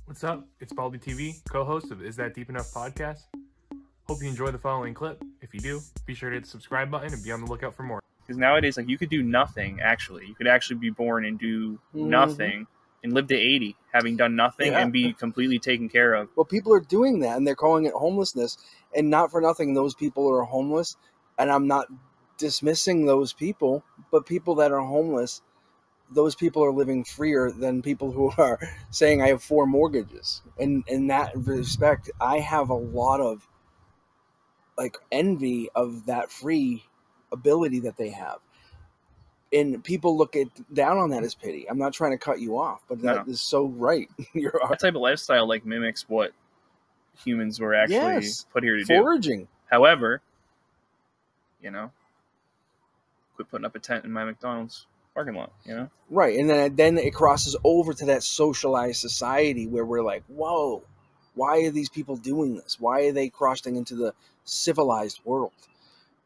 What's up? It's Baldie TV, co-host of Is That Deep Enough podcast. Hope you enjoy the following clip. If you do, be sure to hit the subscribe button and be on the lookout for more. Because nowadays, like, you could do nothing, actually. You could actually be born and do nothing and live to 80, having done nothing and be completely taken care of. Well, people are doing that, and they're calling it homelessness. And not for nothing, those people are homeless. And I'm not dismissing those people, but people that are homeless, those people are living freer than people who are saying, I have 4 mortgages. And in that respect, I have a lot of envy of that free ability that they have. And people look down on that as pity. I'm not trying to cut you off, but that is so right. That type of lifestyle mimics what humans were actually put here to foraging. Do. However, quit putting up a tent in my McDonald's parking lot, Right, and then it crosses over to that socialized society where we're like, whoa, why are these people doing this? Why are they crossing into the civilized world?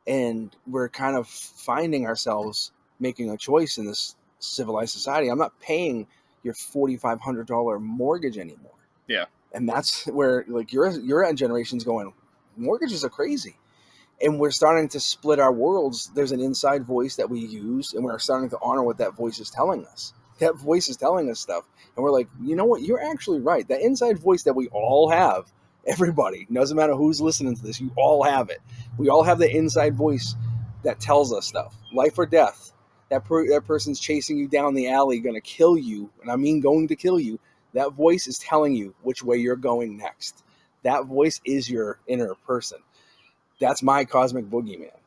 And we're kind of finding ourselves making a choice in this civilized society. I'm not paying your $4,500 mortgage anymore. Yeah. And that's where your generation's going, mortgages are crazy. And we're starting to split our worlds. There's an inside voice that we use, and we're starting to honor what that voice is telling us. That voice is telling us stuff. And we're like, you know what? You're actually right. That inside voice that we all have, everybody, doesn't matter who's listening to this, you all have it. We all have the inside voice that tells us stuff. Life or death. That person's chasing you down the alley, going to kill you. And I mean going to kill you. That voice is telling you which way you're going next. That voice is your inner person. That's my cosmic boogeyman.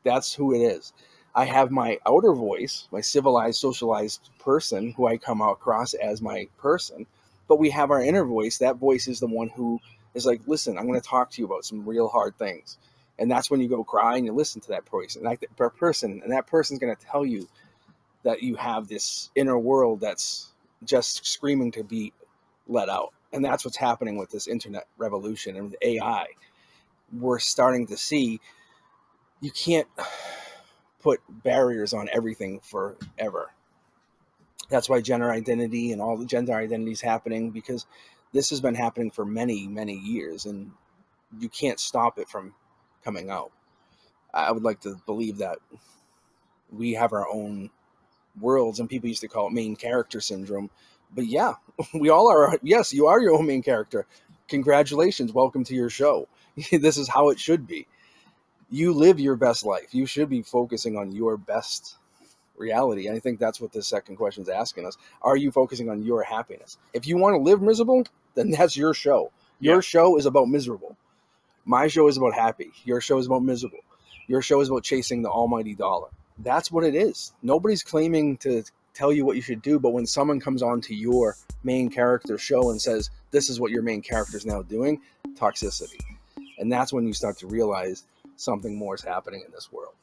That's who it is. I have my outer voice, my civilized, socialized person who I come across as my person. But we have our inner voice. That voice is the one who is like, listen, I'm going to talk to you about some real hard things. And that's when you go cry and you listen to that person. And that person's going to tell you that you have this inner world that's just screaming to be let out. And that's what's happening with this internet revolution and with AI. We're starting to see you can't put barriers on everything forever. That's why gender identity and all the gender identity is happening, because this has been happening for many, many years, and you can't stop it from coming out. I would like to believe that we have our own worlds, and people used to call it main character syndrome. But yeah, we all are. Yes, you are your own main character. Congratulations. Welcome to your show. This is how it should be. You live your best life. You should be focusing on your best reality. And I think that's what this second question is asking us. Are you focusing on your happiness? If you want to live miserable, then that's your show. Your show is about miserable. My show is about happy. Your show is about miserable. Your show is about chasing the almighty dollar. That's what it is. Nobody's claiming to tell you what you should do, but when someone comes on to your main character show and says, this is what your main character is now doing, toxicity. And that's when you start to realize something more is happening in this world.